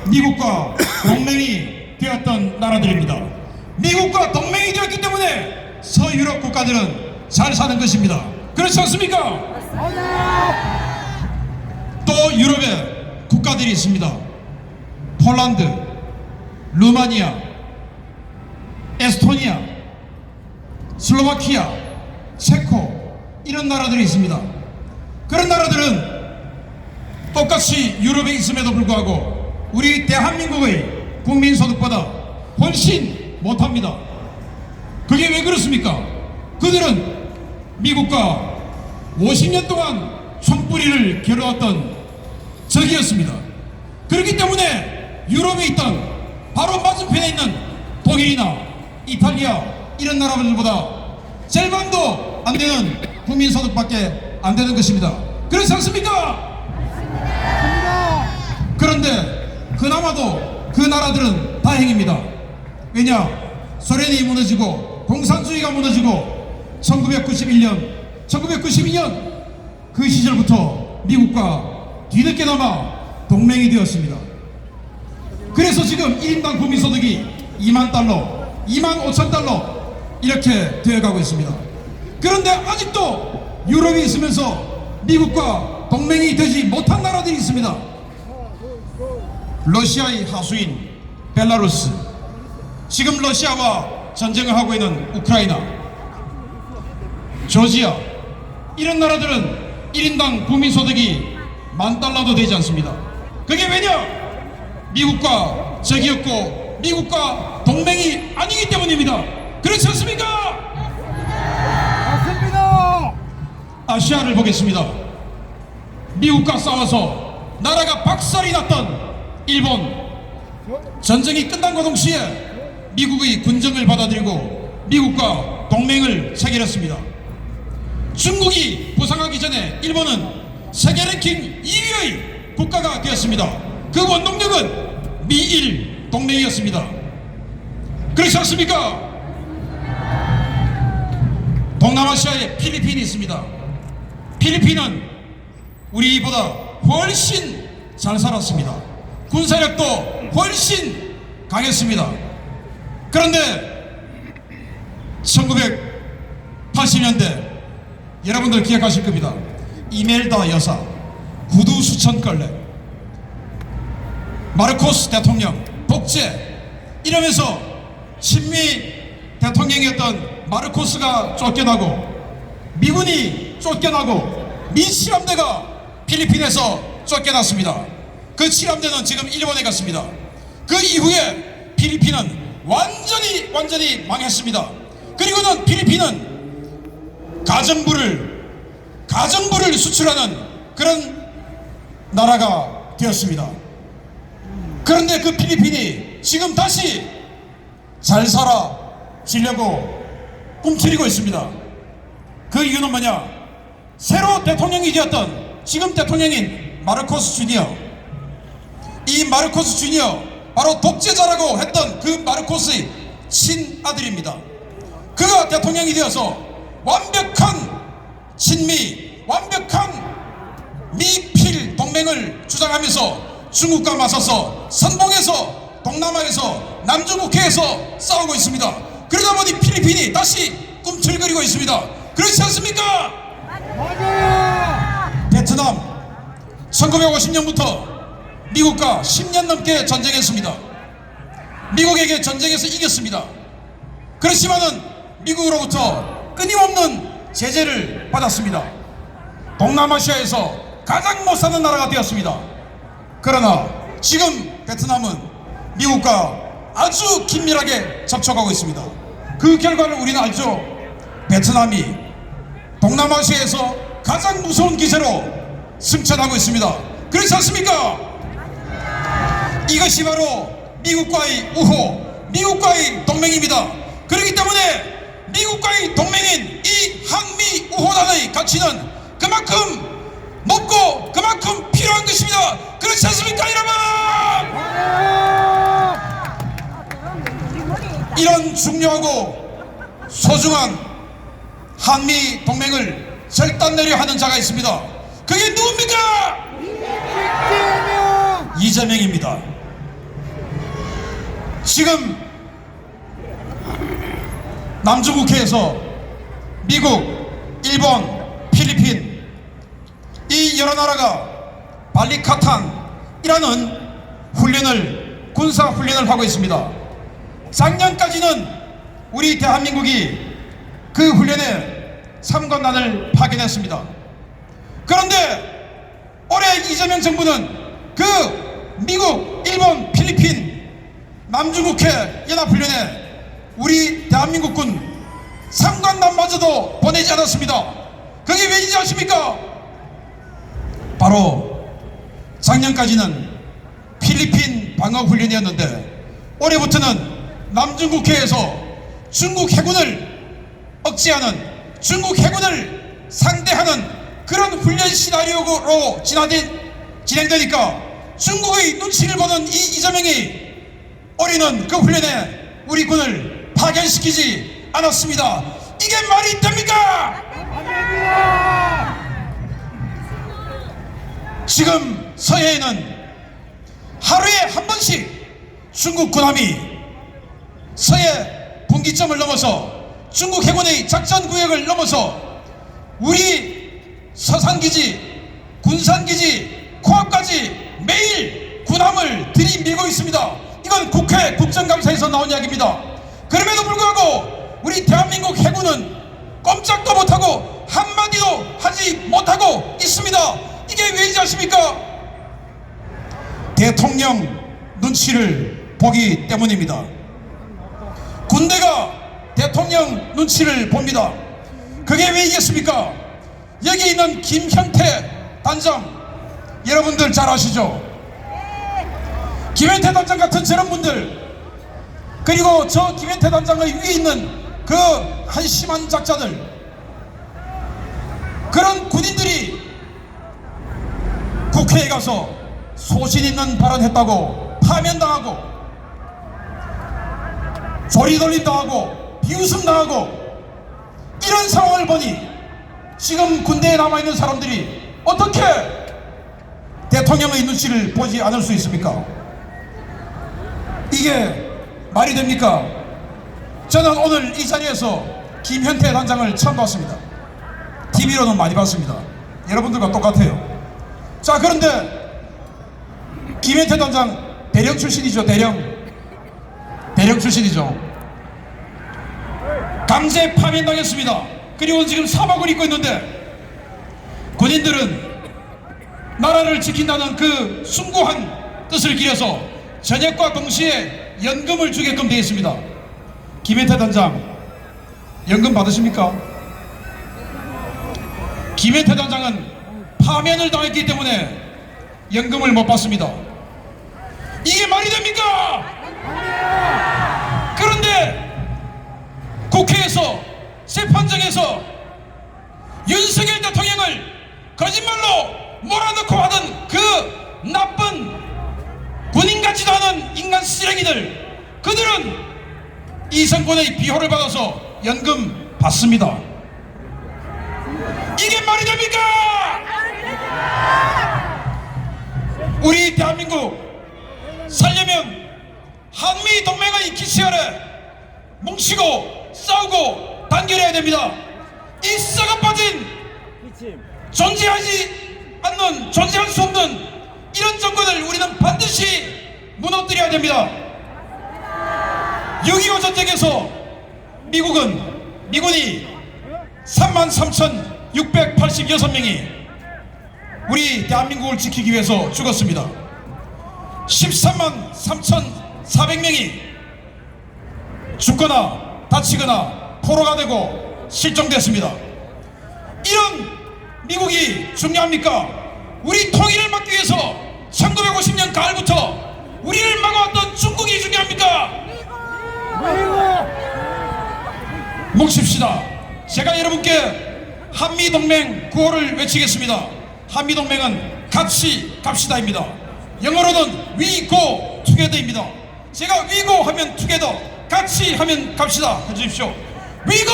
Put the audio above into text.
미국과 동맹이 되었던 나라들입니다. 미국과 동맹이 되었기 때문에 서유럽 국가들은 잘 사는 것입니다. 그렇지 않습니까? 또 유럽에 국가들이 있습니다. 폴란드, 루마니아, 에스토니아, 슬로바키아, 체코, 이런 나라들이 있습니다. 그런 나라들은 똑같이 유럽에 있음에도 불구하고 우리 대한민국의 국민소득보다 훨씬 못합니다. 그게 왜 그렇습니까? 그들은 미국과 50년 동안 총뿌리를 겨루었던 적이었습니다. 그렇기 때문에 유럽에 있던 바로 맞은편에 있는 독일이나 이탈리아 이런 나라들보다 절반도 안 되는 국민소득밖에 안 되는 것입니다. 그렇지 않습니까? 그런데 그나마도 그 나라들은 다행입니다. 왜냐? 소련이 무너지고 공산주의가 무너지고 1991년 1992년 그 시절부터 미국과 뒤늦게나마 동맹이 되었습니다. 그래서 지금 1인당 국민소득이 2만 달러 2만 5천 달러 이렇게 되어가고 있습니다. 그런데 아직도 유럽이 있으면서 미국과 동맹이 되지 못한 나라들이 있습니다. 러시아의 하수인 벨라루스, 지금 러시아와 전쟁을 하고 있는 우크라이나, 조지아, 이런 나라들은 1인당 국민소득이 10,000달러도 되지 않습니다. 그게 왜냐? 미국과 적이었고 미국과 동맹이 아니기 때문입니다. 그렇지 않습니까? 맞습니다. 아시아를 보겠습니다. 미국과 싸워서 나라가 박살이 났던 일본, 전쟁이 끝난과 동시에 미국의 군정을 받아들이고 미국과 동맹을 체결했습니다. 중국이 부상하기 전에 일본은 세계 랭킹 2위의 국가가 되었습니다. 그 원동력은 미일 동맹이었습니다. 그렇지 않습니까? 동남아시아에 필리핀이 있습니다. 필리핀은 우리보다 훨씬 잘 살았습니다. 군사력도 훨씬 강했습니다. 그런데 1980년대 여러분들 기억하실 겁니다. 이멜다 여사, 구두 수천 걸레, 마르코스 대통령 독재 이러면서 친미 대통령이었던 마르코스가 쫓겨나고 미군이 쫓겨나고 미치함대가 필리핀에서 쫓겨났습니다. 그 치함대는 지금 일본에 갔습니다. 그 이후에 필리핀은 완전히 망했습니다. 그리고는 필리핀은 가정부를 수출하는 그런 나라가 되었습니다. 그런데 그 필리핀이 지금 다시 잘 살아지려고 꿈틀이고 있습니다. 그 이유는 뭐냐? 새로 대통령이 되었던 지금 대통령인 마르코스 주니어, 이 마르코스 주니어 바로 독재자라고 했던 그 마르코스의 친아들입니다. 그가 대통령이 되어서 완벽한 친미, 완벽한 미필 동맹을 주장하면서 중국과 맞서서 선봉에서 동남아에서 남중국해에서 싸우고 있습니다. 그러다 보니 필리핀이 다시 꿈틀거리고 있습니다. 그렇지 않습니까? 맞아요. 베트남 1950년부터 미국과 10년 넘게 전쟁했습니다. 미국에게 전쟁에서 이겼습니다. 그렇지만은 미국으로부터 끊임없는 제재를 받았습니다. 동남아시아에서 가장 못 사는 나라가 되었습니다. 그러나 지금 베트남은 미국과 아주 긴밀하게 접촉하고 있습니다. 그 결과를 우리는 알죠. 베트남이 동남아시아에서 가장 무서운 기세로 승천하고 있습니다. 그렇지 않습니까? 이것이 바로 미국과의 우호, 미국과의 동맹입니다. 그렇기 때문에 미국과의 동맹인 이 한미 우호단의 가치는 그만큼 높고 그만큼 필요한 것입니다. 그렇지 않습니까, 여러분? 이런 중요하고 소중한 한미 동맹을 절단내려 하는 자가 있습니다. 그게 누굽니까? 이재명입니다. 지금 남중국해에서 미국, 일본, 필리핀 이 여러 나라가 발리카탄이라는 군사 훈련을 하고 있습니다. 작년까지는 우리 대한민국이 그 훈련에 참관단을 파견했습니다. 그런데 올해 이재명 정부는 그 미국, 일본, 필리핀, 남중국해 연합훈련에 우리 대한민국군 참관단마저도 보내지 않았습니다. 그게 왜인지 아십니까? 바로 작년까지는 필리핀 방어훈련이었는데 올해부터는 남중국해에서 중국 해군을 억제하는, 중국 해군을 상대하는 그런 훈련 시나리오로 진행되니까 중국의 눈치를 보는 이 이재명이 올해는 그 훈련에 우리 군을 파견시키지 않았습니다. 이게 말이 됩니까? 지금 서해에는 하루에 한 번씩 중국 군함이 서해 분기점을 넘어서 중국 해군의 작전구역을 넘어서 우리 서산기지, 군산기지, 코앞까지 매일 군함을 들이밀고 있습니다. 이건 국회 국정감사에서 나온 이야기입니다. 그럼에도 불구하고 우리 대한민국 해군은 꼼짝도 못하고 한마디도 하지 못하고 있습니다. 이게 왜인지 아십니까? 대통령 눈치를 보기 때문입니다. 군대가 대통령 눈치를 봅니다. 그게 왜이겠습니까? 여기 있는 김현태 단장 여러분들 잘 아시죠? 김현태 단장 같은 저런 분들, 그리고 저 김현태 단장의 위에 있는 그 한심한 작자들, 그런 군인들이 국회에 가서 소신 있는 발언했다고 파면당하고 조리돌림 당하고 비웃음 당하고 이런 상황을 보니 지금 군대에 남아있는 사람들이 어떻게 대통령의 눈치를 보지 않을 수 있습니까? 이게 말이 됩니까? 저는 오늘 이 자리에서 김현태 단장을 처음 봤습니다. TV로는 많이 봤습니다. 여러분들과 똑같아요. 자, 그런데 김현태 단장 대령 출신이죠. 대령 출신이죠. 강제 파면당했습니다. 그리고 지금 사복을 입고 있는데 군인들은 나라를 지킨다는 그 숭고한 뜻을 기려서 전역과 동시에 연금을 주게끔 되어 있습니다. 김현태 단장 연금 받으십니까? 김현태 단장은 파면을 당했기 때문에 연금을 못 받습니다. 이게 말이 됩니까? 그런데 국회에서 재판정에서 윤석열 대통령을 거짓말로 몰아넣고 하던 그 나쁜 군인 같지도 않은 인간 쓰레기들, 그들은 이 정권의 비호를 받아서 연금 받습니다. 이게 말이 됩니까? 우리 대한민국 살려면 한미 동맹의 기치 아래 뭉치고 싸우고 단결해야 됩니다. 이 썩어 빠진 존재할 수 없는 이런 정권을 우리는 반드시 무너뜨려야 됩니다. 6.25 전쟁에서 미군이 33,686명이 우리 대한민국을 지키기 위해서 죽었습니다. 13만 3,400명이 죽거나 다치거나 포로가 되고 실종됐습니다. 이런 미국이 중요합니까? 우리 통일을 막기 위해서 1950년 가을부터 우리를 막아왔던 중국이 중요합니까? 뭉칩시다. 제가 여러분께 한미동맹 구호를 외치겠습니다. 한미동맹은 같이 갑시다입니다. 영어로는 We Go Together입니다. 제가 We Go 하면 Together, 같이 하면 갑시다 해주십시오. We Go!